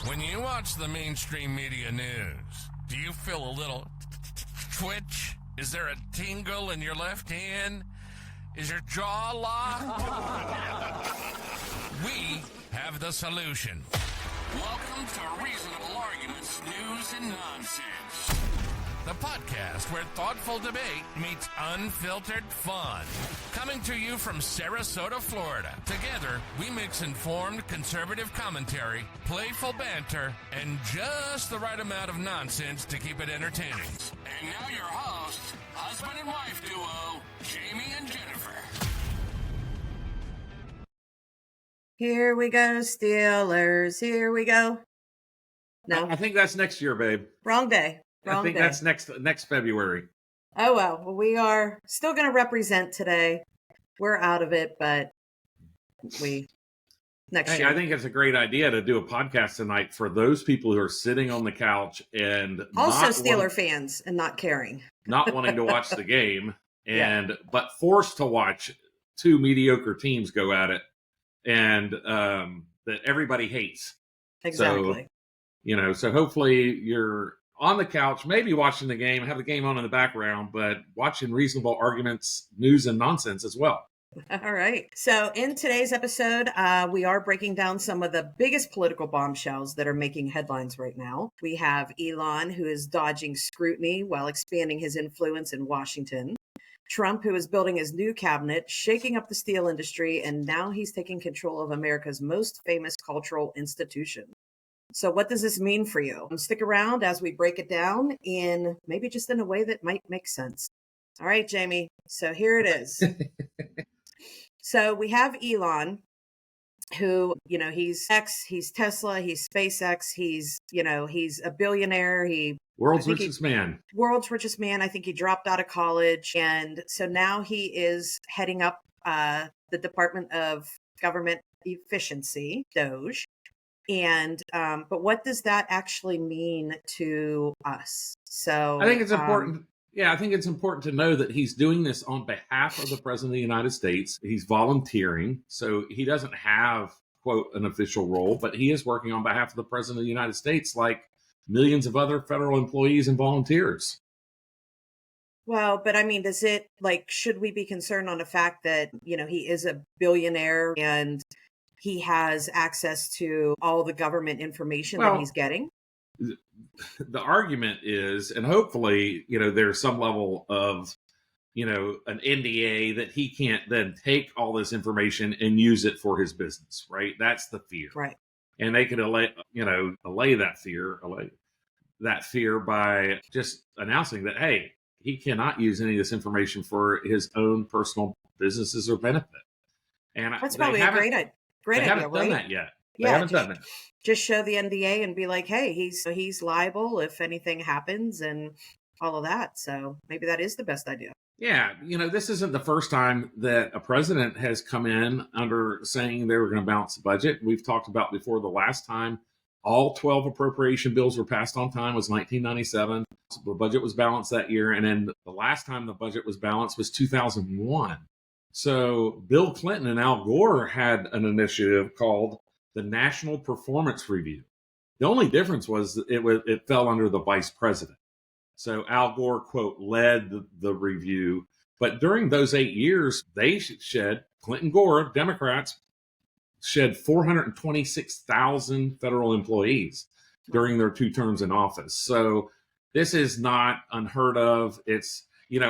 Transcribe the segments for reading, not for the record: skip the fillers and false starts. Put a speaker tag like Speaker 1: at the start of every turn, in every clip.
Speaker 1: When you watch the mainstream media news, do you feel a little twitch? Is there a tingle in your left hand? Is your jaw locked? We have the solution. Welcome to Reasonable Arguments, News and Nonsense. The podcast where thoughtful debate meets unfiltered fun. Coming to you from Sarasota, Florida. Together, we mix informed conservative commentary, playful banter, and just the right amount of nonsense to keep it entertaining. And now your hosts, husband and wife duo, Jamie and Jennifer.
Speaker 2: Here we go, Steelers. Here we go. No,
Speaker 3: I think that's next year, babe.
Speaker 2: wrong day.
Speaker 3: I think that's next February.
Speaker 2: Oh, well, we are still going to represent today. We're out of it, but next year.
Speaker 3: I think it's a great idea to do a podcast tonight for those people who are sitting on the couch and
Speaker 2: Also Steeler fans and not caring.
Speaker 3: not wanting to watch the game, but forced to watch two mediocre teams go at it, and that everybody hates.
Speaker 2: Exactly.
Speaker 3: So hopefully you're on the couch, maybe watching the game, have the game on in the background, but watching Reasonable Arguments, News and Nonsense as well.
Speaker 2: All right. So in today's episode, we are breaking down some of the biggest political bombshells that are making headlines right now. We have Elon, who is dodging scrutiny while expanding his influence in Washington. Trump, who is building his new cabinet, shaking up the steel industry, and now he's taking control of America's most famous cultural institution. So what does this mean for you? Stick around as we break it down maybe just in a way that might make sense. All right, Jamie. So here it is. So we have Elon, who, he's Tesla, he's SpaceX, he's a billionaire.
Speaker 3: World's richest man.
Speaker 2: World's richest man. I think he dropped out of college. And so now he is heading up the Department of Government Efficiency, DOGE. And but what does that actually mean to us? So
Speaker 3: I think it's important. I think it's important to know that he's doing this on behalf of the President of the United States. He's volunteering, so he doesn't have, quote, an official role, but he is working on behalf of the President of the United States like millions of other federal employees and volunteers.
Speaker 2: Well, but I mean, should we be concerned on the fact that, he is a billionaire and he has access to all the government information that he's getting?
Speaker 3: The argument is, and hopefully, there's some level of, an NDA that he can't then take all this information and use it for his business, right? That's the fear.
Speaker 2: Right.
Speaker 3: And they could allay that fear by just announcing that, hey, he cannot use any of this information for his own personal businesses or benefit. And
Speaker 2: that's probably a great idea.
Speaker 3: They haven't done that yet. They haven't done that.
Speaker 2: Just show the NDA and be like, hey, he's liable if anything happens and all of that. So maybe that is the best idea.
Speaker 3: Yeah. This isn't the first time that a president has come in under saying they were going to balance the budget. We've talked about before, the last time all 12 appropriation bills were passed on time was 1997. So the budget was balanced that year. And then the last time the budget was balanced was 2001. So Bill Clinton and Al Gore had an initiative called the National Performance Review. The only difference was it fell under the vice president. So Al Gore, quote, led the review. But during those 8 years, Clinton Gore, Democrats, shed 426,000 federal employees during their 2 terms in office. So this is not unheard of. It's,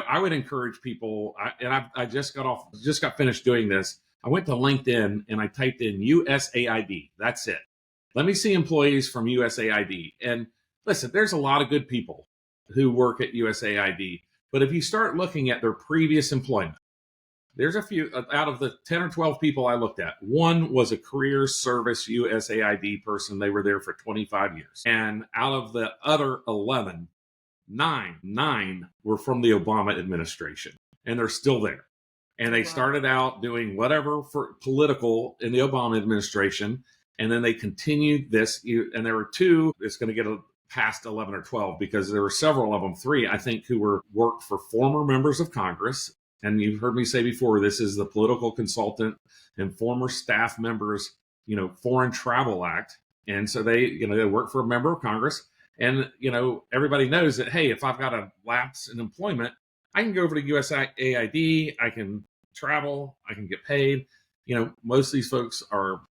Speaker 3: I would encourage people, I just got finished doing this. I went to LinkedIn and I typed in USAID. That's it. Let me see employees from USAID. And listen, there's a lot of good people who work at USAID. But if you start looking at their previous employment, there's a few out of the 10 or 12 people I looked at. One was a career service USAID person. They were there for 25 years. And out of the other 11, nine were from the Obama administration, and they're still there. And they started out doing whatever for political in the Obama administration, and then they continued this. And there were 2. It's going to get past 11 or 12 because there were several of them, 3, I think, who worked for former members of Congress. And you've heard me say before, this is the political consultant and former staff members, Foreign Travel Act. And so they work for a member of Congress. And, everybody knows that, hey, if I've got a lapse in employment, I can go over to USAID, I can travel, I can get paid. Most of these folks are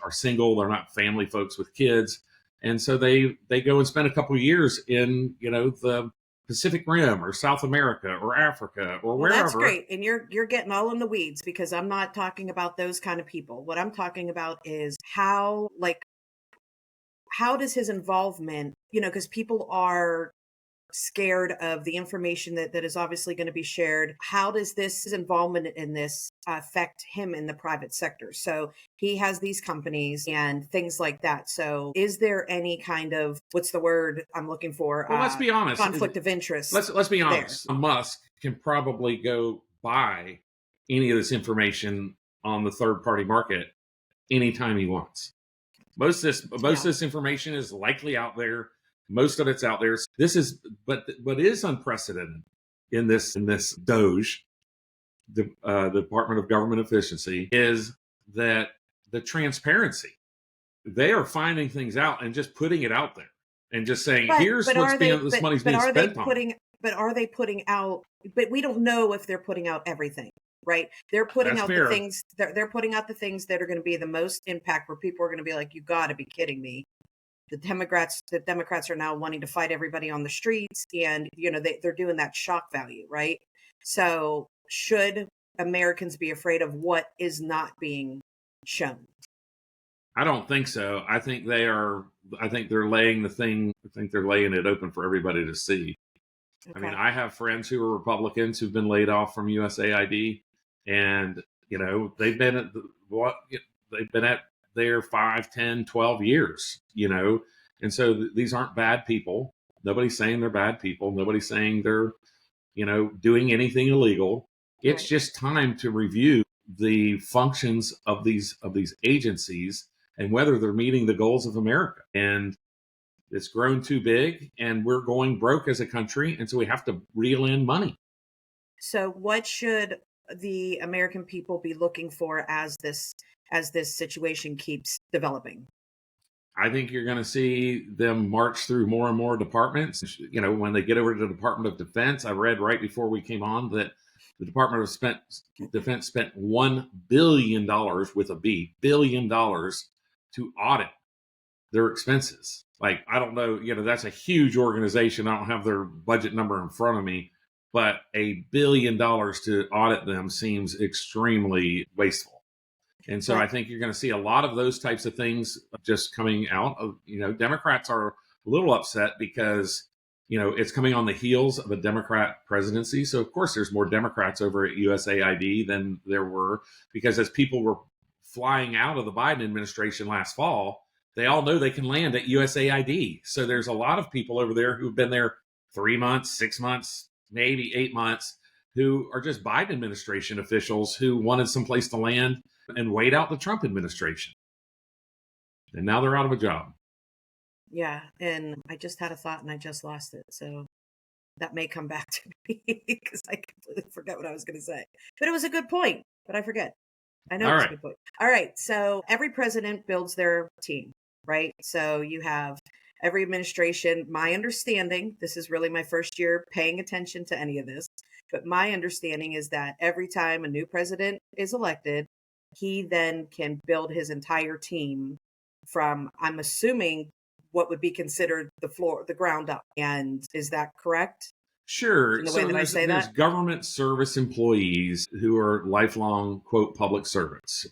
Speaker 3: single. They're not family folks with kids. And so they go and spend a couple of years in, the Pacific Rim or South America or Africa or wherever.
Speaker 2: That's great. And you're getting all in the weeds, because I'm not talking about those kind of people. What I'm talking about is how does his involvement, because people are scared of the information that is obviously going to be shared. How does his involvement in this affect him in the private sector? So he has these companies and things like that. So is there any kind of, what's the word I'm looking for?
Speaker 3: Well, let's be honest.
Speaker 2: Conflict of interest.
Speaker 3: Let's be honest. There. Musk can probably go buy any of this information on the third party market anytime he wants. Most of this information is likely out there. Most of it's out there. But what is unprecedented in this DOGE, the Department of Government Efficiency, is that the transparency. They are finding things out and just putting it out there and just saying, here's what's this money's being spent on.
Speaker 2: But are they putting out? But we don't know if they're putting out everything. Right. They're putting out the things. They're putting out the things that are going to be the most impact, where people are going to be like, you got to be kidding me. The Democrats are now wanting to fight everybody on the streets, and they're doing that shock value, right? So should Americans be afraid of what is not being shown?
Speaker 3: I don't think so. I think they are. I think they're laying it open for everybody to see. Okay. I mean, I have friends who are Republicans who've been laid off from USAID, and they've been at there 5, 10, 12 years, and so these aren't bad people. Nobody's saying they're bad people. Nobody's saying they're, doing anything illegal. It's just time to review the functions of these agencies and whether they're meeting the goals of America. And it's grown too big, and we're going broke as a country, and so we have to reel in money.
Speaker 2: So what should the American people be looking for as this situation keeps developing?
Speaker 3: I think you're going to see them march through more and more departments. When they get over to the Department of Defense, I read right before we came on that the Department of Defense spent $1 billion with a B, $1 billion to audit their expenses. Like, I don't know, that's a huge organization. I don't have their budget number in front of me, but $1 billion to audit them seems extremely wasteful. And so I think you're going to see a lot of those types of things just coming out of, Democrats are a little upset because, it's coming on the heels of a Democrat presidency. So of course there's more Democrats over at USAID than there were, because as people were flying out of the Biden administration last fall, they all know they can land at USAID. So there's a lot of people over there who've been there 3 months, 6 months, maybe 8 months, who are just Biden administration officials who wanted someplace to land and wait out the Trump administration. And now they're out of a job.
Speaker 2: Yeah. And I just had a thought and I just lost it. So that may come back to me because I completely forgot what I was going to say. But it was a good point, but I forget. I know it's a good point. All right. So every president builds their team, right? So you have every administration. My understanding, this is really my first year paying attention to any of this, but my understanding is that every time a new president is elected, he then can build his entire team from, I'm assuming, what would be considered the ground up. And is that correct?
Speaker 3: Sure.
Speaker 2: In the way that I say
Speaker 3: there's
Speaker 2: that?
Speaker 3: Government service employees who are lifelong, quote, public servants,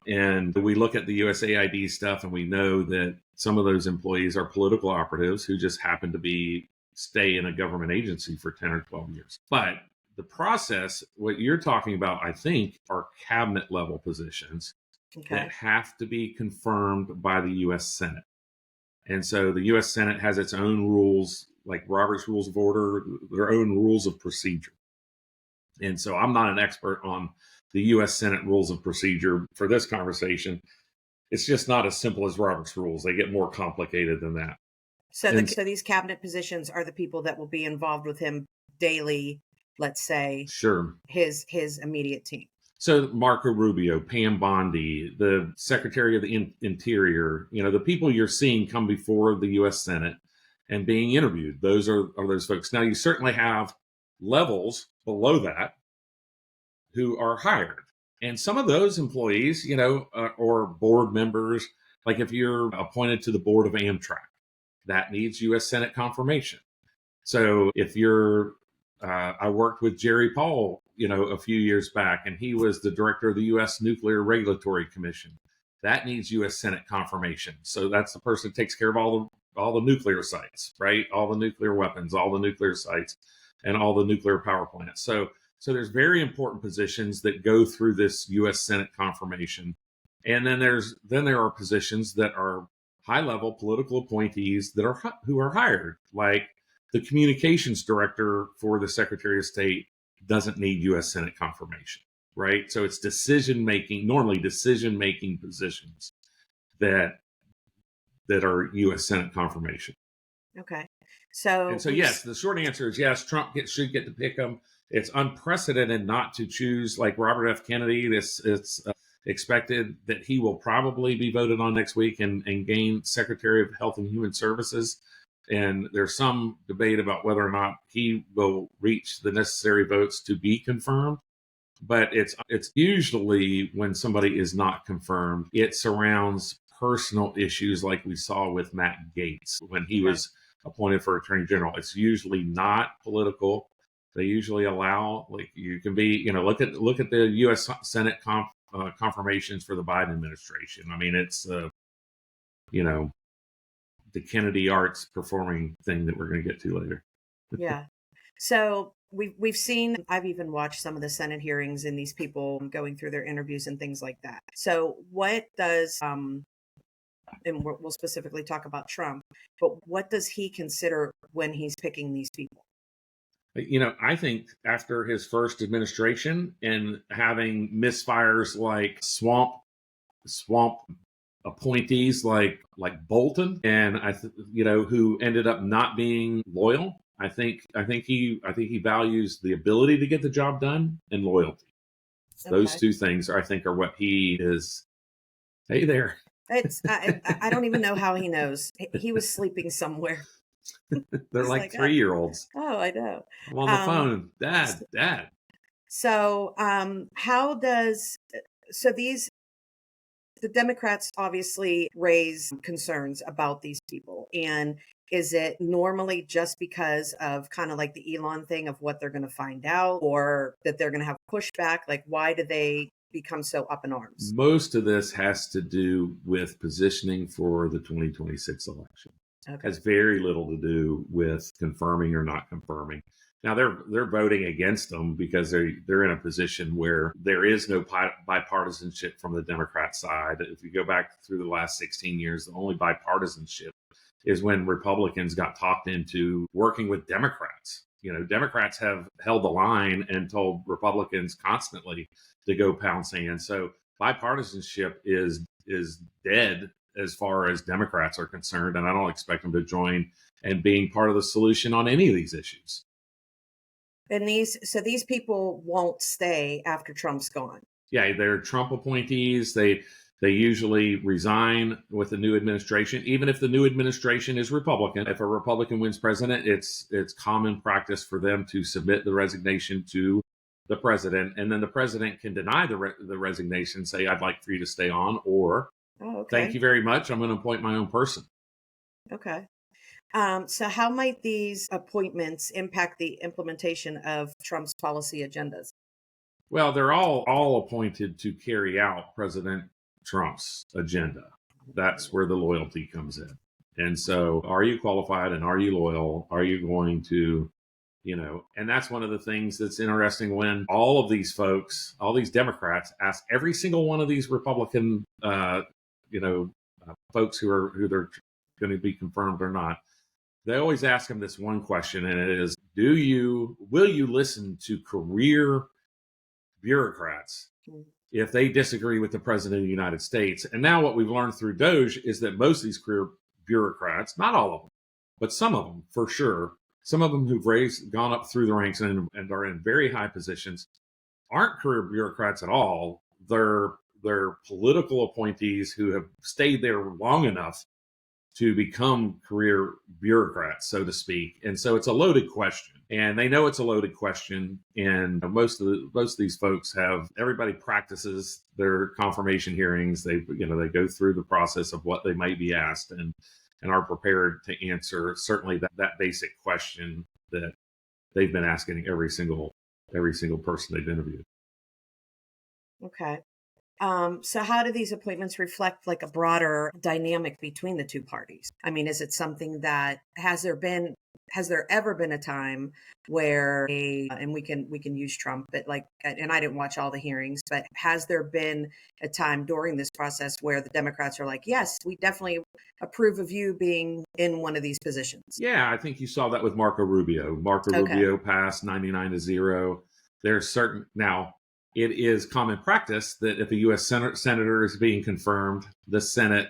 Speaker 3: and we look at the USAID stuff and we know that some of those employees are political operatives who just happen to stay in a government agency for 10 or 12 years. But the process, what you're talking about, I think, are cabinet level positions that have to be confirmed by the U.S. Senate. And so the U.S. Senate has its own rules, like Robert's Rules of Order, their own rules of procedure. And so I'm not an expert on the U.S. Senate rules of procedure for this conversation. It's just not as simple as Robert's rules. They get more complicated than that.
Speaker 2: So these cabinet positions are the people that will be involved with him daily, let's say.
Speaker 3: Sure.
Speaker 2: His immediate team.
Speaker 3: So Marco Rubio, Pam Bondi, the Secretary of the Interior, the people you're seeing come before the U.S. Senate and being interviewed, those are those folks. Now, you certainly have levels below that who are hired. And some of those employees, or board members, like if you're appointed to the board of Amtrak, that needs U.S. Senate confirmation. So if I worked with Jerry Paul, a few years back, and he was the director of the U.S. Nuclear Regulatory Commission. That needs U.S. Senate confirmation. So that's the person that takes care of all the nuclear sites, right? All the nuclear weapons, all the nuclear sites, and all the nuclear power plants. So there's very important positions that go through this U.S. Senate confirmation, and then there are positions that are high-level political appointees who are hired, like the communications director for the Secretary of State doesn't need U.S. Senate confirmation, right? So it's normally decision-making positions that are U.S. Senate confirmation.
Speaker 2: Okay.
Speaker 3: So yes, the short answer is yes, Trump should get to pick them. It's unprecedented not to choose like Robert F. Kennedy. It's expected that he will probably be voted on next week and gain Secretary of Health and Human Services. And there's some debate about whether or not he will reach the necessary votes to be confirmed. But it's usually when somebody is not confirmed, it surrounds personal issues like we saw with Matt Gaetz when he was appointed for Attorney General. It's usually not political. They usually allow, like you can be, look at the U.S. Senate confirmations for the Biden administration. I mean, it's the Kennedy Arts performing thing that we're going to get to later.
Speaker 2: Yeah. So we've seen, I've even watched some of the Senate hearings and these people going through their interviews and things like that. So what does, and we'll specifically talk about Trump, but what does he consider when he's picking these people?
Speaker 3: I think after his first administration and having misfires like swamp appointees like Bolton, and who ended up not being loyal. I think he values the ability to get the job done and loyalty. Okay. Those two things, I think, are what he is. Hey there.
Speaker 2: It's I don't even know how he knows. He was sleeping somewhere.
Speaker 3: They're like 3-year-olds.
Speaker 2: Oh, I know.
Speaker 3: I'm on the phone. Dad.
Speaker 2: So, the Democrats obviously raise concerns about these people. And is it normally just because of kind of like the Elon thing of what they're going to find out, or that they're going to have pushback? Like, why do they become so up in arms?
Speaker 3: Most of this has to do with positioning for the 2026 election. Okay. Has very little to do with confirming or not confirming. Now they're voting against them because they're in a position where there is no bipartisanship from the Democrat side. If you go back through the last 16 years, the only bipartisanship is when Republicans got talked into working with Democrats. Democrats have held the line and told Republicans constantly to go pound sand. So bipartisanship is dead as far as Democrats are concerned, and I don't expect them to join and being part of the solution on any of these issues.
Speaker 2: And these people won't stay after Trump's gone. Yeah,
Speaker 3: they're Trump appointees. They usually resign with the new administration, even if the new administration is Republican. If a Republican wins president, it's common practice for them to submit the resignation to the president, and then the president can deny the resignation, say, "I'd like for you to stay on," or "Thank you very much, I'm going to appoint my own person."
Speaker 2: Okay. So how might these appointments impact the implementation of Trump's policy agendas?
Speaker 3: Well, they're all appointed to carry out President Trump's agenda. That's where the loyalty comes in. And so are you qualified and are you loyal? Are you going to, and that's one of the things that's interesting when all of these folks, all these Democrats ask every single one of these Republican, folks who they're going to be confirmed or not. They always ask them this one question, and it is, will you listen to career bureaucrats if they disagree with the president of the United States? And now what we've learned through Doge is that most of these career bureaucrats, not all of them, but some of them for sure, some of them who've gone up through the ranks and are in very high positions, aren't career bureaucrats at all. They're political appointees who have stayed there long enough to become career bureaucrats, so to speak. And so it's a loaded question, and they know it's a loaded question. And most of these folks everybody practices their confirmation hearings. They go through the process of what they might be asked, and are prepared to answer certainly that basic question that they've been asking every single person they've interviewed.
Speaker 2: Okay. So how do these appointments reflect like a broader dynamic between the two parties? I mean, is it something that has there ever been a time where and we can use Trump, but and I didn't watch all the hearings, but has there been a time during this process where the Democrats are like, yes, we definitely approve of you being in one of these positions?
Speaker 3: Yeah, I think you saw that with Marco Rubio. Rubio passed 99-0. There's certain now. It is common practice that if a U.S. senator is being confirmed, the Senate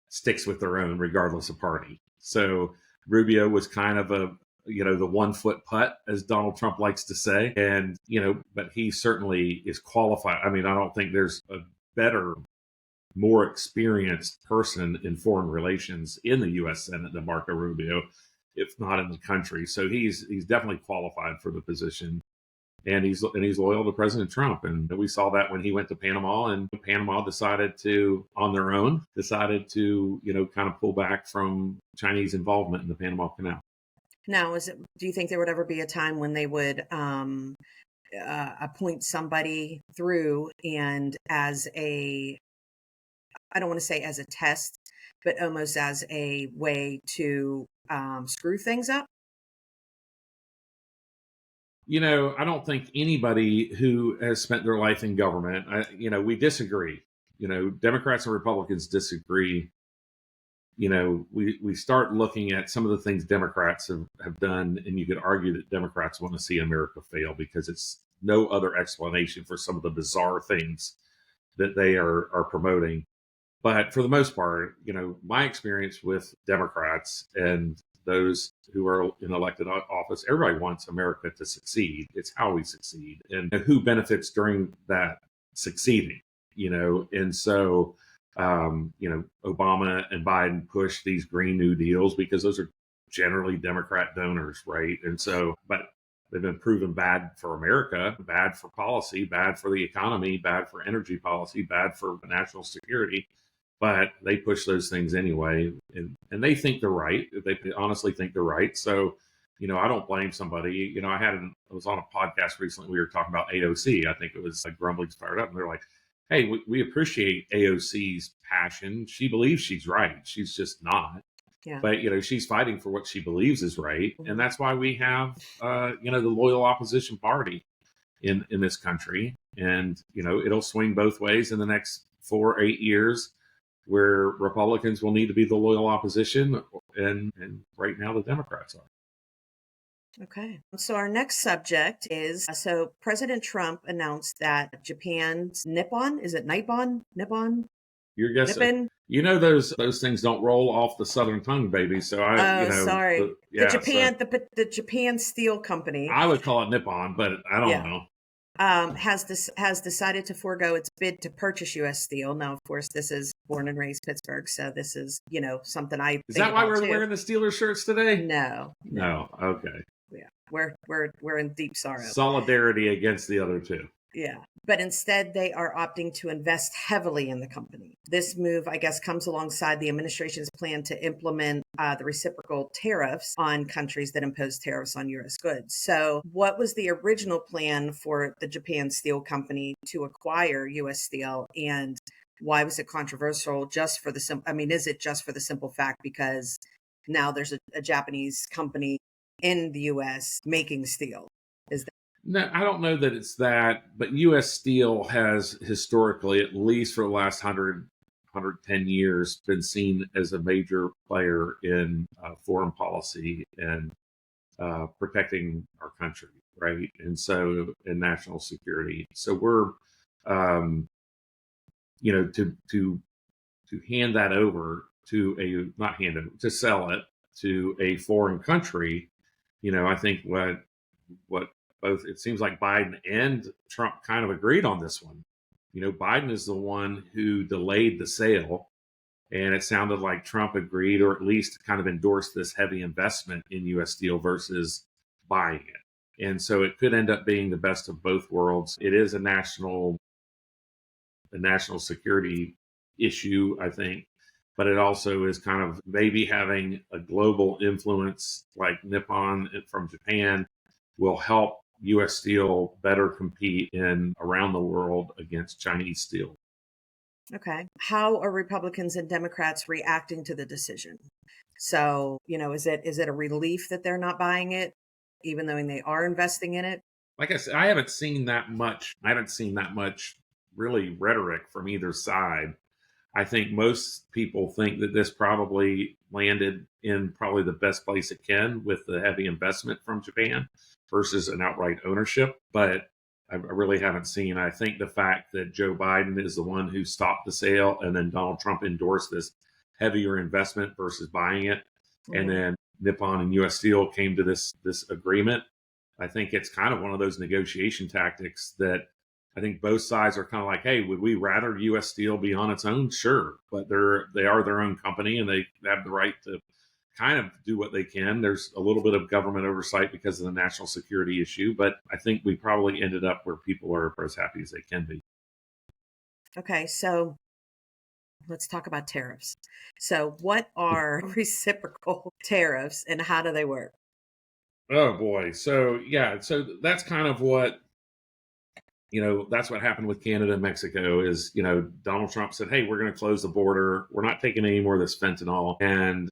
Speaker 3: sticks with their own, regardless of party. So Rubio was kind of the 1 foot putt, as Donald Trump likes to say. And, but he certainly is qualified. I mean, I don't think there's a better, more experienced person in foreign relations in the U.S. Senate than Marco Rubio, if not in the country. So he's definitely qualified for the position. And he's loyal to President Trump. And we saw that when he went to Panama, and Panama decided to, on their own, kind of pull back from Chinese involvement in the Panama Canal.
Speaker 2: Now, do you think there would ever be a time when they would appoint somebody through and as I don't want to say as a test, but almost as a way to screw things up?
Speaker 3: I don't think anybody who has spent their life in government, we disagree. Democrats and Republicans disagree. We start looking at some of the things Democrats have done, and you could argue that Democrats want to see America fail because it's no other explanation for some of the bizarre things that they are promoting. But for the most part, my experience with Democrats and those who are in elected office, everybody wants America to succeed. It's how we succeed and who benefits during that succeeding, and so, Obama and Biden push these Green New Deals because those are generally Democrat donors, right? And so, but they've been proven bad for America, bad for policy, bad for the economy, bad for energy policy, bad for national security. But they push those things anyway, and they think they're right. They honestly think they're right. So, I don't blame somebody. I was on a podcast recently. We were talking about AOC. I think it was like Grumbling's Fired Up, and they're like, "Hey, we appreciate AOC's passion. She believes she's right. She's just not. Yeah. But she's fighting for what she believes is right, and that's why we have the loyal opposition party in this country. And it'll swing both ways in the next 4 or 8 years, where Republicans will need to be the loyal opposition, and right now the Democrats are.
Speaker 2: Okay. So our next subject is, so President Trump announced that Japan's Nippon, is it Nippon?
Speaker 3: You're guessing.
Speaker 2: Nippon?
Speaker 3: Those things don't roll off the southern tongue, baby. So
Speaker 2: sorry. The Japan Steel Company.
Speaker 3: I would call it Nippon, but I don't know.
Speaker 2: Has decided to forego its bid to purchase U.S. Steel. Now, of course, this is born and raised Pittsburgh, so this is something I.
Speaker 3: Is that why we're wearing the Steelers shirts today?
Speaker 2: No.
Speaker 3: Okay.
Speaker 2: Yeah, we're in deep sorrow.
Speaker 3: Solidarity against the other two.
Speaker 2: Yeah, but instead they are opting to invest heavily in the company. This move, I guess, comes alongside the administration's plan to implement the reciprocal tariffs on countries that impose tariffs on U.S. goods. So what was the original plan for the Japan Steel Company to acquire U.S. Steel, and why was it controversial? Is it just for the simple fact because now there's a Japanese company in the U.S. making steel?
Speaker 3: No, I don't know that it's that, but U.S. Steel has historically, at least for the last 110 years, been seen as a major player in foreign policy and protecting our country, right? And so, in national security. So we're, to hand that over to sell it to a foreign country, I think what both, it seems like Biden and Trump kind of agreed on this one. Biden is the one who delayed the sale, and it sounded like Trump agreed, or at least kind of endorsed this heavy investment in U.S. Steel versus buying it. And so it could end up being the best of both worlds. It is a national security issue, I think, but it also is kind of maybe having a global influence like Nippon from Japan will help U.S. Steel better compete around the world against Chinese steel.
Speaker 2: Okay. How are Republicans and Democrats reacting to the decision? So, is it a relief that they're not buying it, even though they are investing in it?
Speaker 3: Like I said, I haven't seen that much really rhetoric from either side. I think most people think that this probably landed in probably the best place it can with the heavy investment from Japan versus an outright ownership. But I really haven't seen. I think the fact that Joe Biden is the one who stopped the sale and then Donald Trump endorsed this heavier investment versus buying it, and then Nippon and U.S. Steel came to this agreement. I think it's kind of one of those negotiation tactics that I think both sides are kind of like, hey, would we rather U.S. Steel be on its own? Sure. But they are their own company and they have the right to kind of do what they can. There's a little bit of government oversight because of the national security issue, but I think we probably ended up where people are as happy as they can be.
Speaker 2: Okay, so let's talk about tariffs. So what are reciprocal tariffs and how do they work?
Speaker 3: Oh boy. So that's kind of what, that's what happened with Canada and Mexico is, Donald Trump said, hey, we're going to close the border. We're not taking any more of this fentanyl. And,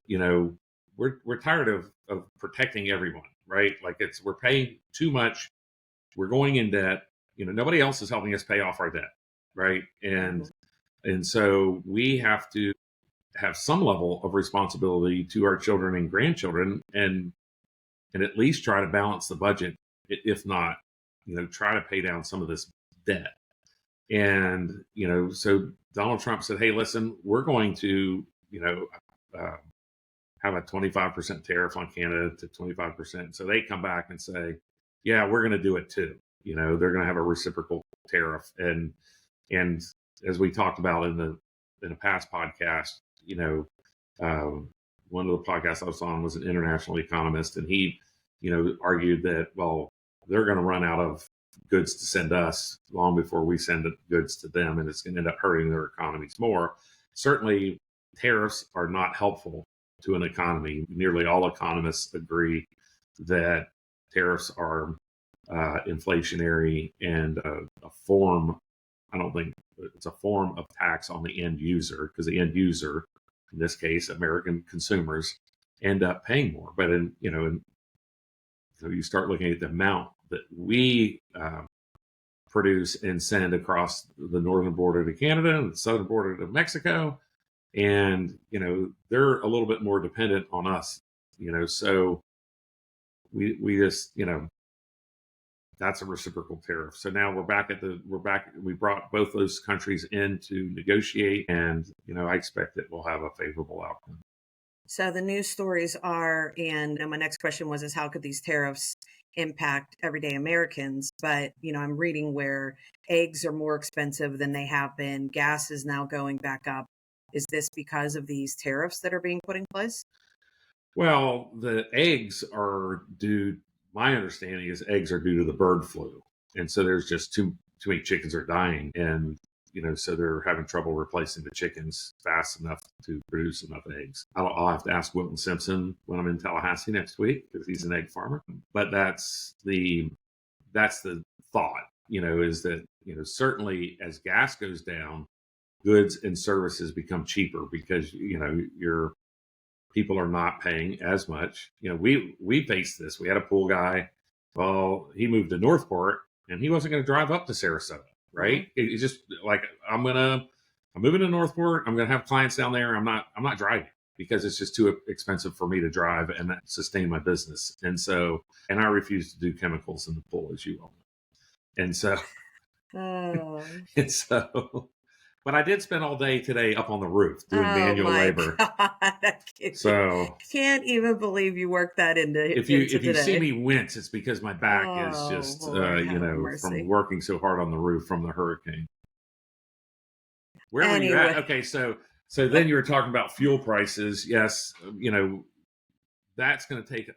Speaker 3: we're tired of protecting everyone, right? Like we're paying too much. We're going in debt. Nobody else is helping us pay off our debt, right? And so we have to have some level of responsibility to our children and grandchildren and at least try to balance the budget, if not, try to pay down some of this debt. And, so Donald Trump said, hey, listen, we're going to, have a 25% tariff on Canada to 25%. So they come back and say, yeah, we're going to do it too. They're going to have a reciprocal tariff. And as we talked about in a past podcast, one of the podcasts I was on was an international economist, and he, argued that, well, they're going to run out of goods to send us long before we send goods to them, and it's going to end up hurting their economies more. Certainly, tariffs are not helpful to an economy. Nearly all economists agree that tariffs are inflationary and a form. I don't think it's a form of tax on the end user, because the end user, in this case, American consumers, end up paying more. But so you start looking at the amount that we produce and send across the northern border to Canada and the southern border to Mexico, and they're a little bit more dependent on us. So we just that's a reciprocal tariff. So now we're back. We brought both those countries in to negotiate, and I expect that we'll have a favorable outcome.
Speaker 2: So the news stories are, and my next question is how could these tariffs impact everyday Americans? But, I'm reading where eggs are more expensive than they have been. Gas is now going back up. Is this because of these tariffs that are being put in place?
Speaker 3: Well, the eggs are due, my understanding is eggs are due to the bird flu. And so there's just too many chickens are dying. And so they're having trouble replacing the chickens fast enough to produce enough eggs. I'll have to ask Wilton Simpson when I'm in Tallahassee next week, because he's an egg farmer. But that's the thought, is that, certainly as gas goes down, goods and services become cheaper because, your people are not paying as much. We faced this. We had a pool guy. Well, he moved to Northport and he wasn't going to drive up to Sarasota. Right. Mm-hmm. It's just like, I'm moving to Northport. I'm going to have clients down there. I'm not driving because it's just too expensive for me to drive and sustain my business. And I refuse to do chemicals in the pool, as you all know. And so, But I did spend all day today up on the roof doing manual labor.
Speaker 2: God. I can't even believe you worked that into
Speaker 3: if you
Speaker 2: today.
Speaker 3: see me wince, it's because my back is just
Speaker 2: Lord,
Speaker 3: from working so hard on the roof from the hurricane. Where were you at? Okay, so then you were talking about fuel prices. Yes, that's going to take,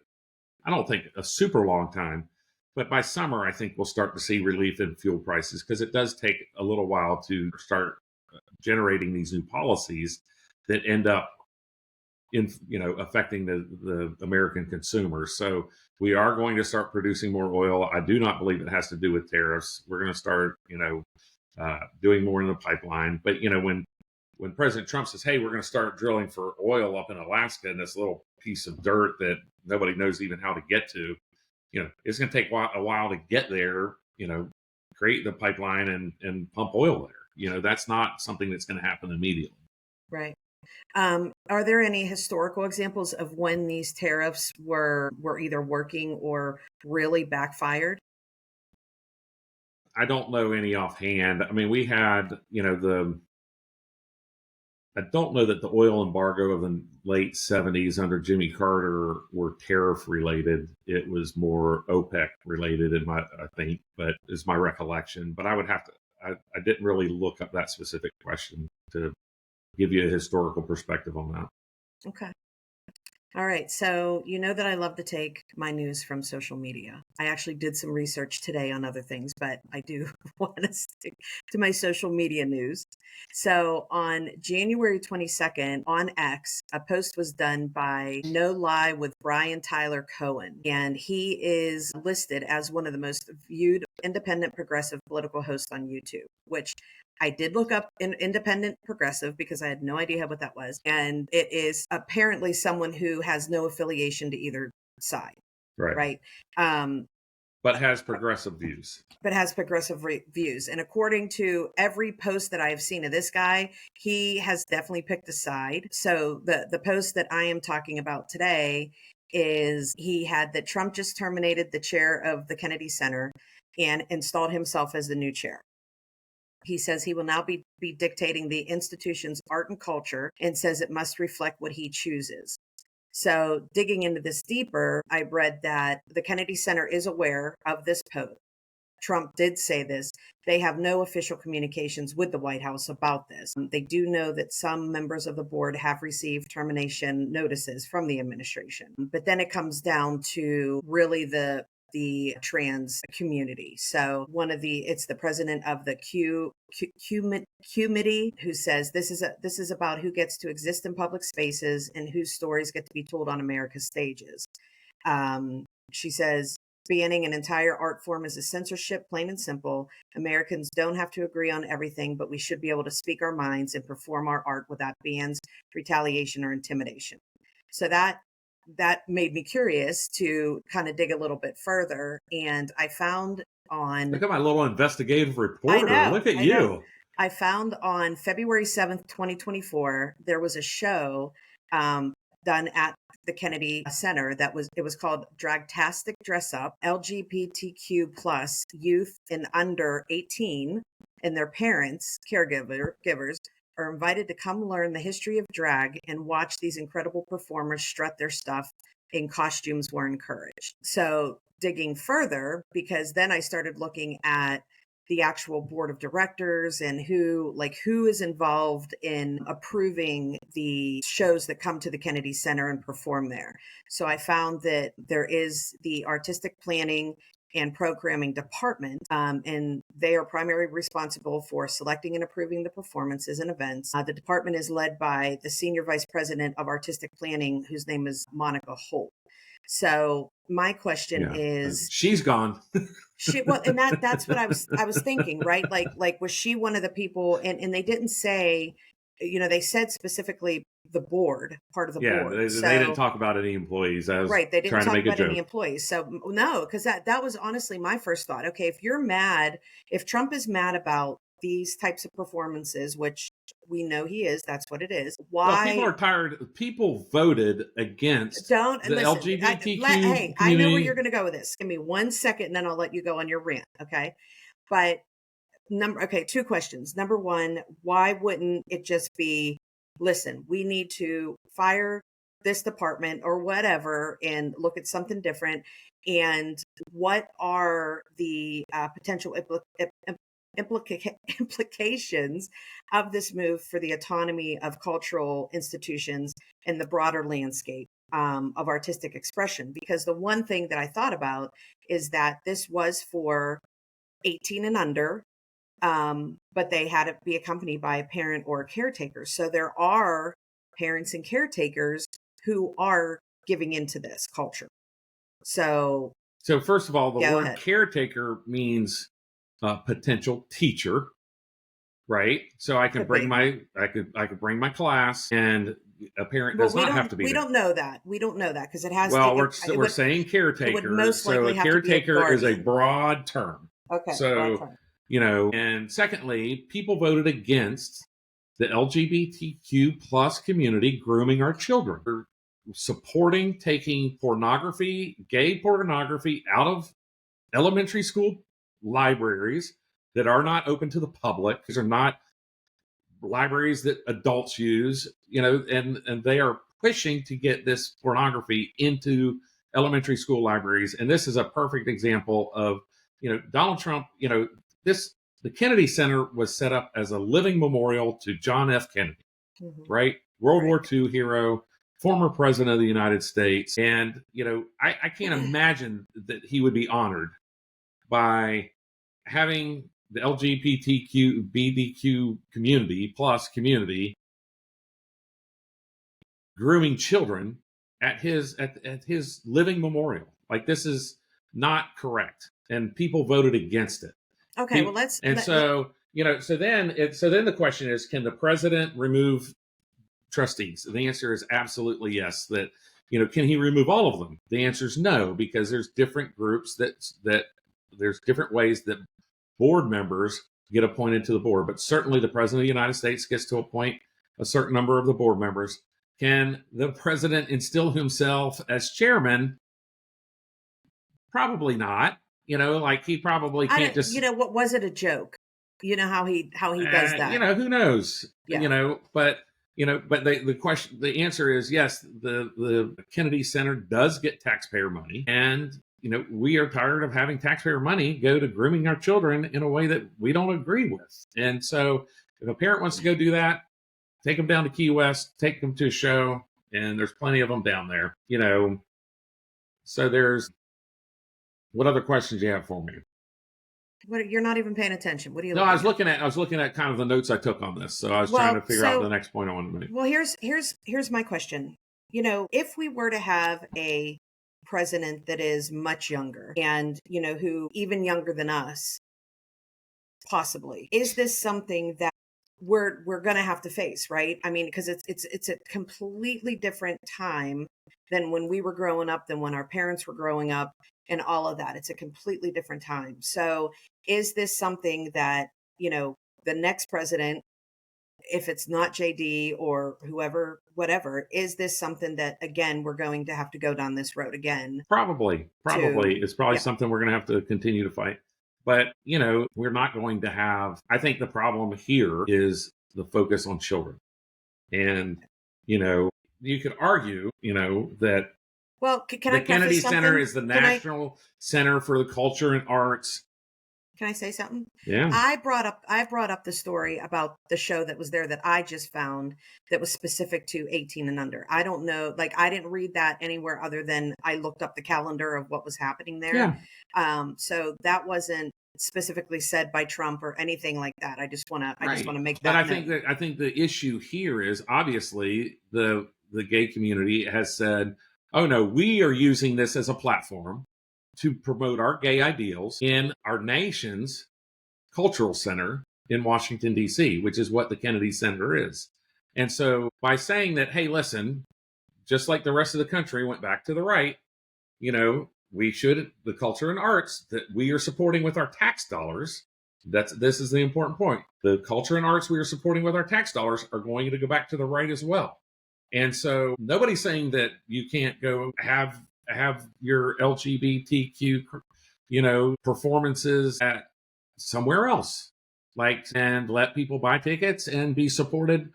Speaker 3: I don't think, a super long time, but by summer I think we'll start to see relief in fuel prices, because it does take a little while to start generating these new policies that end up in affecting the American consumers. So we are going to start producing more oil. I do not believe it has to do with tariffs. We're going to start doing more in the pipeline. But when President Trump says, hey, we're going to start drilling for oil up in Alaska in this little piece of dirt that nobody knows even how to get to, it's going to take a while to get there, create the pipeline and pump oil there. That's not something that's going to happen immediately.
Speaker 2: Right. Are there any historical examples of when these tariffs were either working or really backfired?
Speaker 3: I don't know any offhand. I mean, we had, I don't know that the oil embargo of the late 70s under Jimmy Carter were tariff related. It was more OPEC related I think, but is my recollection. But I would have to, I didn't really look up that specific question to give you a historical perspective on that.
Speaker 2: Okay. All right. So you know that I love to take my news from social media. I actually did some research today on other things, but I do want to stick to my social media news. So on January 22nd on X, a post was done by No Lie with Brian Tyler Cohen, and he is listed as one of the most viewed independent progressive political hosts on YouTube, which I did look up an independent progressive because I had no idea what that was. And it is apparently someone who has no affiliation to either side. Right.
Speaker 3: But has progressive views.
Speaker 2: Views. And according to every post that I have seen of this guy, he has definitely picked a side. So the post that I am talking about today is he had that Trump just terminated the chair of the Kennedy Center and installed himself as the new chair. He says he will now be dictating the institution's art and culture, and says it must reflect what he chooses. So digging into this deeper, I read that the Kennedy Center is aware of this post. Trump did say this. They have no official communications with the White House about this. They do know that some members of the board have received termination notices from the administration. But then it comes down to really the trans community. So it's the president of the committee who says this is about who gets to exist in public spaces and whose stories get to be told on America's stages. She says, banning an entire art form is a censorship, plain and simple. Americans don't have to agree on everything, but we should be able to speak our minds and perform our art without bans, retaliation, or intimidation. So that made me curious to kind of dig a little bit further. And I found
Speaker 3: look at my little investigative reporter. Look at you.
Speaker 2: I found on February 7th, 2024, there was a show done at the Kennedy Center it was called Dragtastic Dress Up, LGBTQ plus youth and under 18 and their parents, caregivers, are invited to come learn the history of drag and watch these incredible performers strut their stuff in costumes were encouraged. So digging further, because then I started looking at the actual board of directors and who is involved in approving the shows that come to the Kennedy Center and perform there. So I found that there is the artistic planning and programming department, and they are primarily responsible for selecting and approving the performances and events. The department is led by the senior vice president of artistic planning, whose name is Monica Holt. So my question is,
Speaker 3: she's gone.
Speaker 2: And that's what I was thinking, right? Like was she one of the people? And they didn't say, they said specifically the board, part of the board.
Speaker 3: They didn't talk about any employees. They didn't talk about any
Speaker 2: employees. So no, because that was honestly my first thought. Okay, if Trump is mad about these types of performances, which we know he is, that's what it is. Why?
Speaker 3: Well, people are tired. People voted against the LGBTQ community.
Speaker 2: I know where you're going to go with this. Give me 1 second and then I'll let you go on your rant. Okay. But Two questions. Number one, why wouldn't it just be, listen, we need to fire this department or whatever and look at something different? And what are the potential implications of this move for the autonomy of cultural institutions and the broader landscape of artistic expression? Because the one thing that I thought about is that this was for 18 and under, but they had to be accompanied by a parent or a caretaker. So there are parents and caretakers who are giving into this culture. So
Speaker 3: first of all, the
Speaker 2: go
Speaker 3: word
Speaker 2: ahead.
Speaker 3: caretaker means potential teacher, right? So I can bring my I could bring my class, and a parent does not have to be.
Speaker 2: We don't know that. We don't know that because it has.
Speaker 3: Well, we're saying caretaker.
Speaker 2: It would most likely
Speaker 3: so a caretaker is a broad term.
Speaker 2: Okay.
Speaker 3: So and secondly, people voted against the LGBTQ plus community grooming our children. We're supporting taking gay pornography out of elementary school libraries that are not open to the public. These are not libraries that adults use, and they are pushing to get this pornography into elementary school libraries. And this is a perfect example of, Donald Trump, the Kennedy Center was set up as a living memorial to John F. Kennedy, right? World War II hero, former president of the United States. And, I can't imagine that he would be honored by having the LGBTQ, BDQ community grooming children at his living memorial. Like, this is not correct, and people voted against it.
Speaker 2: Okay, well
Speaker 3: so then the question is, can the president remove trustees? The answer is absolutely yes. That can he remove all of them? The answer is no, because there's different groups that there's different ways that board members get appointed to the board. But certainly the president of the United States gets to appoint a certain number of the board members. Can the president instill himself as chairman? Probably not. He probably can't just.
Speaker 2: What was it a joke? How he does that.
Speaker 3: Who knows?
Speaker 2: Yeah.
Speaker 3: But the answer is yes. The Kennedy Center does get taxpayer money, and we are tired of having taxpayer money go to grooming our children in a way that we don't agree with. And so, if a parent wants to go do that, take them down to Key West, take them to a show, and there's plenty of them down there. So there's. What other questions do you have for me?
Speaker 2: You're not even paying attention. What are you?
Speaker 3: No, I was looking at kind of the notes I took on this, so I was trying to figure out the next point I wanted to make.
Speaker 2: Well, here's my question. If we were to have a president that is much younger and who even younger than us, possibly, is this something that we're going to have to face, right? I mean, because it's a completely different time than when we were growing up, than when our parents were growing up, and all of that. It's a completely different time. So is this something that, the next president, if it's not JD or whoever, whatever, is this something that, again, we're going to have to go down this road again?
Speaker 3: Probably. It's probably something we're going to have to continue to fight. But, we're not going to have, I think the problem here is the focus on children. And, you could argue, that
Speaker 2: the
Speaker 3: Kennedy Center is the National Center for the Culture and Arts.
Speaker 2: Can I say something?
Speaker 3: Yeah.
Speaker 2: I brought up the story about the show that was there that I just found that was specific to 18 and under. I don't know, I didn't read that anywhere other than I looked up the calendar of what was happening there.
Speaker 3: Yeah.
Speaker 2: So that wasn't specifically said by Trump or anything like that. I just want to make that.
Speaker 3: But I think the issue here is obviously the gay community has said, oh no, we are using this as a platform to promote our gay ideals in our nation's cultural center in Washington, D.C., which is what the Kennedy Center is. And so by saying that, hey, listen, just like the rest of the country went back to the right, the culture and arts that we are supporting with our tax dollars, this is the important point. The culture and arts we are supporting with our tax dollars are going to go back to the right as well. And so nobody's saying that you can't go have your LGBTQ, performances at somewhere else. and let people buy tickets and be supported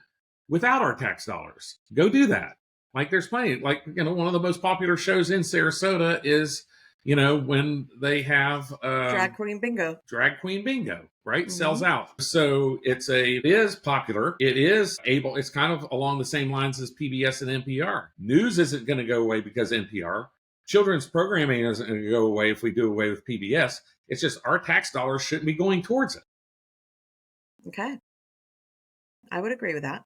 Speaker 3: without our tax dollars. Go do that. Like there's plenty. Like, one of the most popular shows in Sarasota is, when they have
Speaker 2: Drag Queen Bingo.
Speaker 3: Drag Queen Bingo, right?
Speaker 2: Mhm.
Speaker 3: Sells out. So it is popular. It is able, it's kind of along the same lines as PBS and NPR. News isn't going to go away because NPR. Children's programming isn't going to go away if we do away with PBS. It's just our tax dollars shouldn't be going towards it.
Speaker 2: Okay. I would agree with that.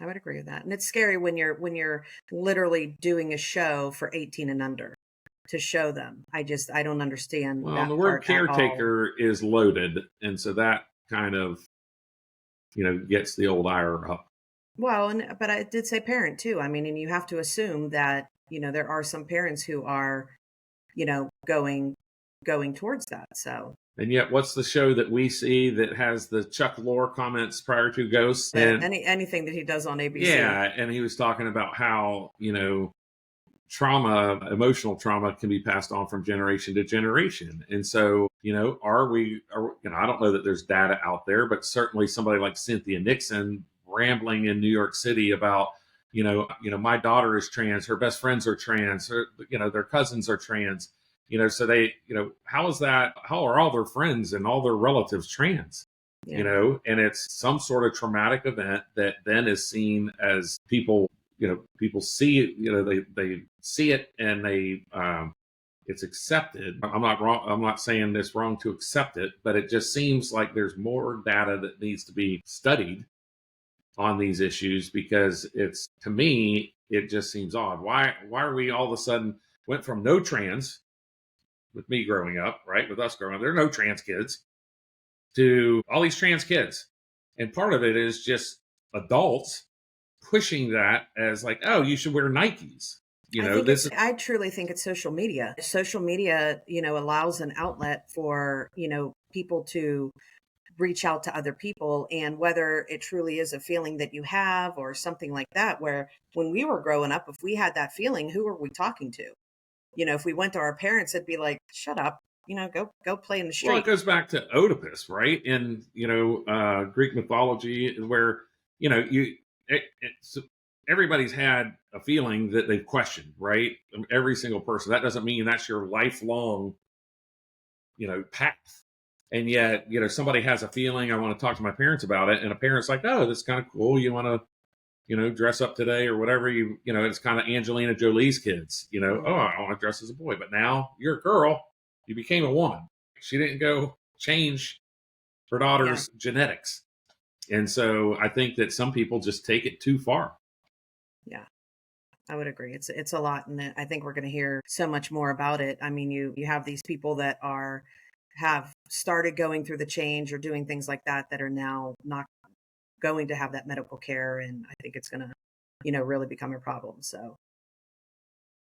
Speaker 2: And it's scary when you're literally doing a show for 18 and under to show them. I don't understand.
Speaker 3: Well,
Speaker 2: that
Speaker 3: the word
Speaker 2: part at all.
Speaker 3: caretaker is loaded, and so that kind of, gets the old ire up.
Speaker 2: Well, but I did say parent too. I mean, and you have to assume that, there are some parents who are, going towards that. So.
Speaker 3: And yet, what's the show that we see that has the Chuck Lorre comments prior to Ghosts? And
Speaker 2: anything that he does on ABC.
Speaker 3: Yeah, and he was talking about how, trauma, emotional trauma can be passed on from generation to generation. And so, I don't know that there's data out there, but certainly somebody like Cynthia Nixon rambling in New York City about, my daughter is trans, her best friends are trans, or, their cousins are trans. So they, how are all their friends and all their relatives trans?
Speaker 2: Yeah.
Speaker 3: And it's some sort of traumatic event that then is seen as people see it, they see it and it's accepted. I'm not wrong. I'm not saying it's wrong to accept it, but it just seems like there's more data that needs to be studied on these issues, because to me, it just seems odd. Why are we all of a sudden went from no trans, with me growing up, right? With us growing up, there are no trans kids, to all these trans kids. And part of it is just adults pushing that as like, oh, you should wear Nikes.
Speaker 2: I truly think it's social media. Social media, allows an outlet for, people to reach out to other people, and whether it truly is a feeling that you have or something like that, where when we were growing up, if we had that feeling, who were we talking to? If we went to our parents, it'd be like, shut up, go play in the street.
Speaker 3: Well, it goes back to Oedipus, right? In, Greek mythology, where, everybody's had a feeling that they've questioned, right? Every single person. That doesn't mean that's your lifelong, path. And yet, somebody has a feeling, I want to talk to my parents about it. And a parent's like, oh, that's kind of cool. You want to, dress up today or whatever. It's kind of Angelina Jolie's kids, oh, I want to dress as a boy. But now you're a girl. You became a woman. She didn't go change her daughter's genetics. And so I think that some people just take it too far.
Speaker 2: Yeah, I would agree. It's a lot. And I think we're going to hear so much more about it. I mean, you have these people that have started going through the change or doing things like that are now not going to have that medical care. And I think it's going to, really become a problem. So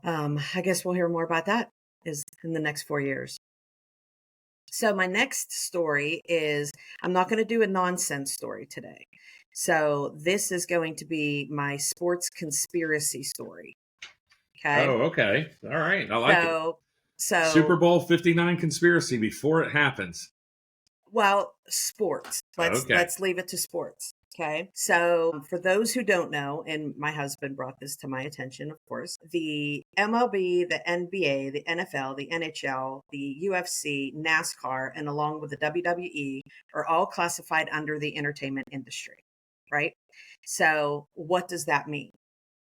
Speaker 2: I guess we'll hear more about that is in the next 4 years. So my next story is, I'm not going to do a nonsense story today. So this is going to be my sports conspiracy story. Okay.
Speaker 3: Oh, okay. All right. I like it.
Speaker 2: So
Speaker 3: Super Bowl 59 conspiracy before it happens.
Speaker 2: Well, sports. Let's leave it to sports. Okay. So for those who don't know, and my husband brought this to my attention, of course, the MLB, the NBA, the NFL, the NHL, the UFC, NASCAR, and along with the WWE are all classified under the entertainment industry, right? So what does that mean?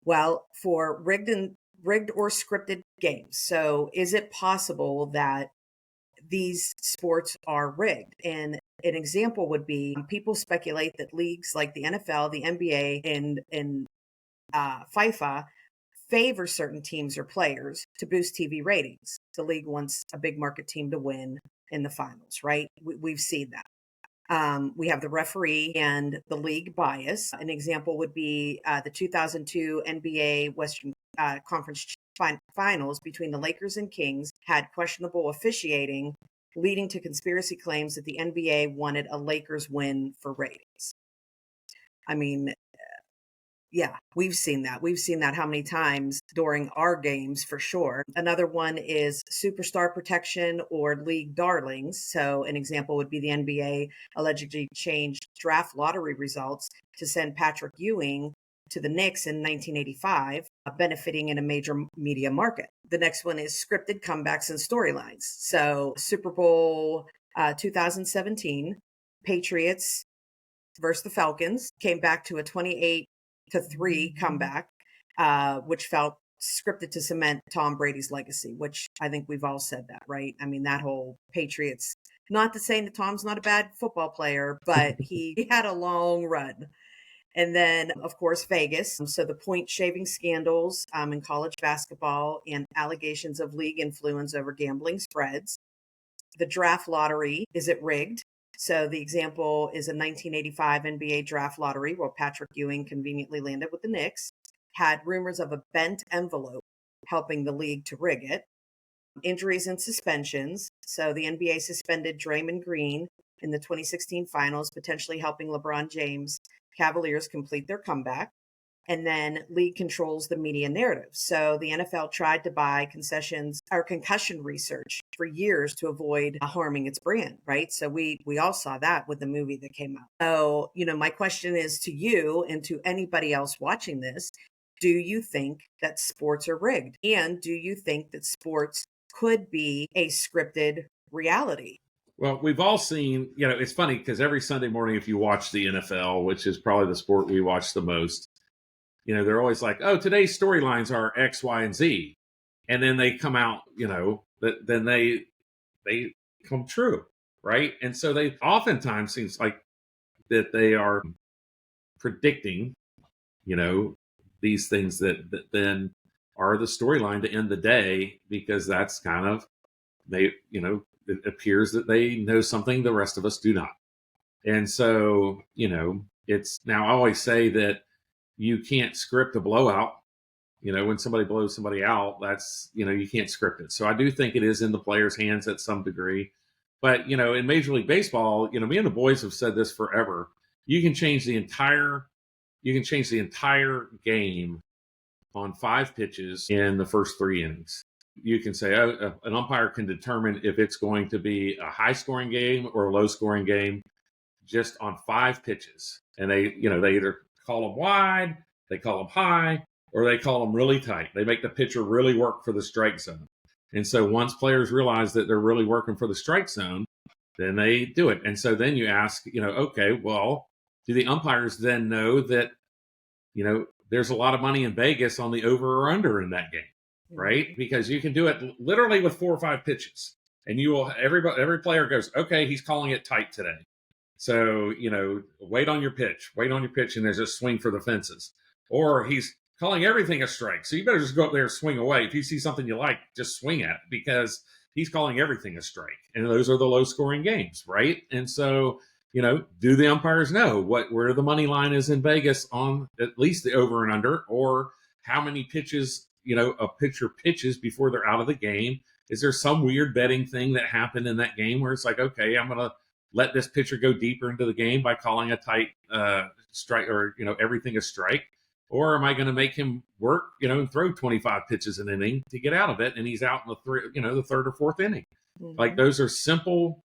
Speaker 2: Well, for rigged or scripted games. So is it possible that these sports are rigged? And an example would be, people speculate that leagues like the NFL, the NBA, and FIFA favor certain teams or players to boost TV ratings. The league wants a big market team to win in the finals, right? We've seen that. We have the referee and the league bias. An example would be the 2002 NBA Western Conference Finals between the Lakers and Kings had questionable officiating, leading to conspiracy claims that the NBA wanted a Lakers win for ratings. I mean, Yeah, we've seen that. We've seen that how many times during our games for sure. Another one is superstar protection or league darlings. So, an example would be the NBA allegedly changed draft lottery results to send Patrick Ewing to the Knicks in 1985, benefiting in a major media market. The next one is scripted comebacks and storylines. So, Super Bowl 2017, Patriots versus the Falcons came back to a 28-3 comeback, which felt scripted to cement Tom Brady's legacy, which I think we've all said that, right? I mean, that whole Patriots, not to say that Tom's not a bad football player, but he had a long run. And then, of course, Vegas. So the point shaving scandals in college basketball and allegations of league influence over gambling spreads. The draft lottery, is it rigged? So the example is a 1985 NBA draft lottery where Patrick Ewing conveniently landed with the Knicks, had rumors of a bent envelope helping the league to rig it. Injuries and suspensions. So the NBA suspended Draymond Green in the 2016 finals, potentially helping LeBron James Cavaliers complete their comeback. And then league controls the media narrative. So the NFL tried to buy concussion research for years to avoid harming its brand, right? So we all saw that with the movie that came out. So, my question is to you and to anybody else watching this, do you think that sports are rigged? And do you think that sports could be a scripted reality?
Speaker 3: Well, we've all seen, it's funny because every Sunday morning, if you watch the NFL, which is probably the sport we watch the most, they're always like, oh, today's storylines are X, Y, and Z. And then they come out, then they come true, right? And so they oftentimes seems like that they are predicting, these things that then are the storyline to end the day, because that's kind of, it appears that they know something the rest of us do not. And so, it's now I always say that you can't script a blowout. When somebody blows somebody out, that's, you can't script it. So I do think it is in the players' hands at some degree. But, in Major League Baseball, me and the boys have said this forever. You can change the entire game on 5 pitches in the first 3 innings. You can say, an umpire can determine if it's going to be a high scoring game or a low scoring game just on 5 pitches. And they either call them wide, they call them high, or they call them really tight. They make the pitcher really work for the strike zone. And so once players realize that they're really working for the strike zone, then they do it. And so then you ask, okay, well, do the umpires then know that, there's a lot of money in Vegas on the over or under in that game, right? Because you can do it literally with 4 or 5 pitches. And every player goes, okay, he's calling it tight today. So, wait on your pitch, and there's a swing for the fences. Or he's calling everything a strike. So you better just go up there and swing away. If you see something you like, just swing at it, because he's calling everything a strike. And those are the low scoring games, right? And so, do the umpires know where the money line is in Vegas on at least the over and under, or how many pitches, a pitcher pitches before they're out of the game? Is there some weird betting thing that happened in that game where it's like, okay, I'm going to let this pitcher go deeper into the game by calling a tight strike, or, everything a strike? Or am I going to make him work, and throw 25 pitches an inning to get out of it, and he's out in the third or fourth inning? Mm-hmm. Like, those are simple,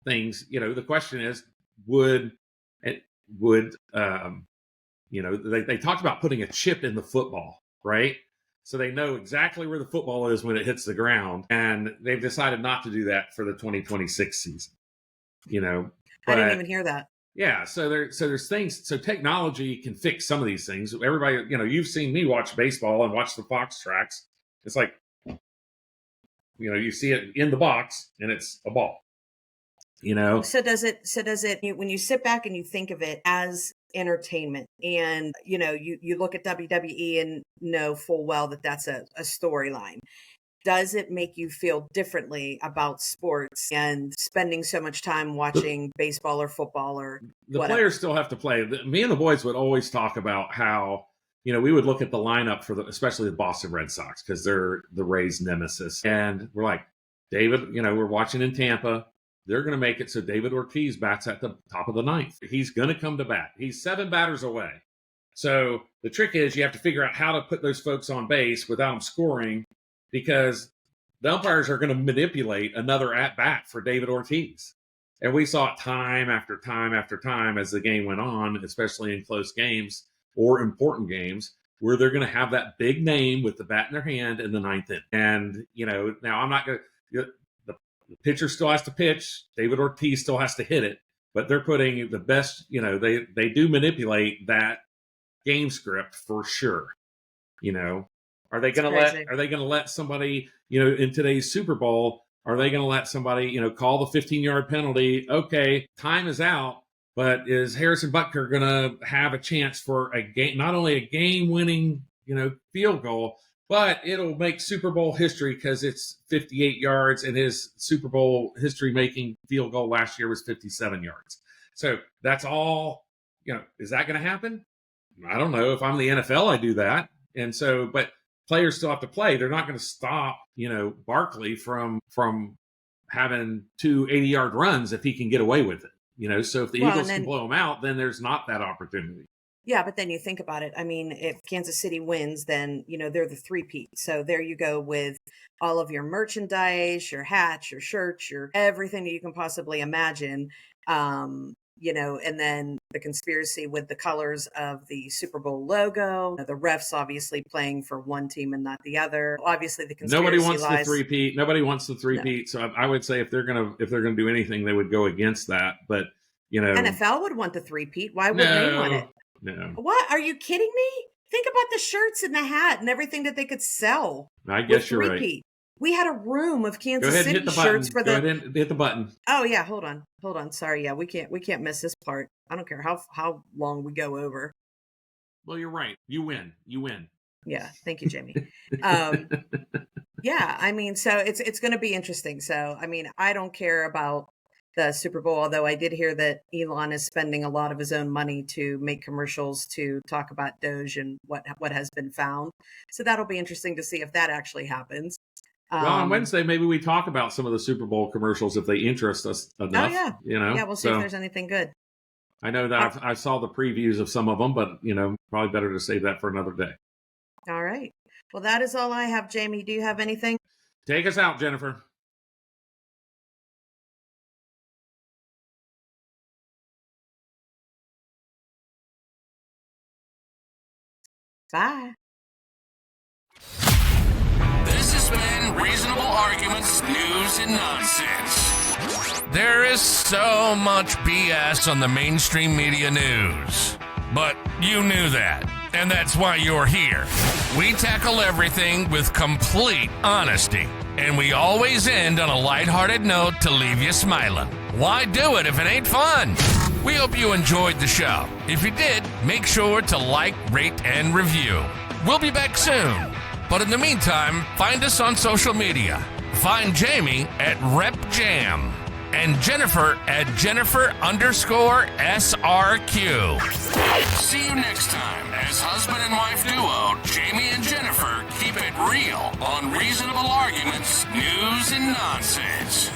Speaker 3: things. The question is, they talked about putting a chip in the football, right? So they know exactly where the football is when it hits the ground, and they've decided not to do that for the 2026 season.
Speaker 2: I didn't even hear that.
Speaker 3: Yeah, so there's things. So technology can fix some of these things. Everybody, you've seen me watch baseball and watch the Fox tracks. It's like, you see it in the box and it's a ball.
Speaker 2: So does it? When you sit back and you think of it as entertainment, and you look at WWE and know full well that that's a storyline. Does it make you feel differently about sports and spending so much time watching baseball or football or
Speaker 3: the
Speaker 2: whatever?
Speaker 3: Players still have to play. Me and the boys would always talk about how, we would look at the lineup for especially the Boston Red Sox, because they're the Rays' nemesis. And we're like, David, we're watching in Tampa. they're going to make it so David Ortiz bats at the top of the ninth. He's going to come to bat. He's 7 batters away. So the trick is you have to figure out how to put those folks on base without them scoring, because the umpires are going to manipulate another at-bat for David Ortiz. And we saw it time after time after time as the game went on, especially in close games or important games, where they're going to have that big name with the bat in their hand in the ninth inning. And, now I'm not going to, the pitcher still has to pitch. David Ortiz still has to hit it, but they're putting the best, they do manipulate that game script for sure. Are they going to let somebody, in today's Super Bowl, are they going to let somebody, call the 15-yard penalty? Okay, time is out, but is Harrison Butker going to have a chance for a game, not only a game-winning, field goal, but it'll make Super Bowl history because it's 58 yards, and his Super Bowl history-making field goal last year was 57 yards. So that's all, is that going to happen? I don't know. If I'm the NFL, I do that. And so, but players still have to play. They're not going to stop, Barkley from having 2 80-yard runs if he can get away with it. So if the Eagles can blow him out, then there's not that opportunity.
Speaker 2: Yeah, but then you think about it. I mean, if Kansas City wins, then, they're the three-peat. So there you go with all of your merchandise, your hats, your shirts, your everything that you can possibly imagine. And then the conspiracy with the colors of the Super Bowl logo, the refs obviously playing for one team and not the other. Obviously, the conspiracy
Speaker 3: Nobody wants
Speaker 2: lies.
Speaker 3: the three-peat. Nobody wants the three-peat. No. So I would say if they're gonna do anything, they would go against that. But
Speaker 2: NFL would want the three-peat. Why wouldn't they want it?
Speaker 3: No.
Speaker 2: What? Are you kidding me? Think about the shirts and the hat and everything that they could sell.
Speaker 3: I guess you're right.
Speaker 2: We had a room of Kansas City shirts for the.
Speaker 3: Go ahead and hit the button.
Speaker 2: Oh yeah, hold on. Sorry, yeah, we can't miss this part. I don't care how long we go over.
Speaker 3: Well, you're right. You win.
Speaker 2: Yeah, thank you, Jamie. Yeah, I mean, so it's going to be interesting. So, I mean, I don't care about the Super Bowl, although I did hear that Elon is spending a lot of his own money to make commercials to talk about Doge and what has been found. So that'll be interesting to see if that actually happens.
Speaker 3: Well, on Wednesday, maybe we talk about some of the Super Bowl commercials if they interest us enough.
Speaker 2: Oh, yeah. Yeah, we'll see if there's anything good.
Speaker 3: I know that I saw the previews of some of them, but, probably better to save that for another day.
Speaker 2: All right. Well, that is all I have. Jamie, do you have anything?
Speaker 3: Take us out, Jennifer.
Speaker 2: Bye.
Speaker 1: This has been Reasonable Arguments, News and Nonsense. There is so much BS on the mainstream media news. But you knew that, and that's why you're here. We tackle everything with complete honesty, and we always end on a lighthearted note to leave you smiling. Why do it if it ain't fun? We hope you enjoyed the show. If you did, make sure to like, rate, and review. We'll be back soon. But in the meantime, find us on social media. Find Jamie at RepJam and Jennifer at Jennifer_SRQ. See you next time as husband and wife duo Jamie and Jennifer keep it real on Reasonable Arguments, News and Nonsense.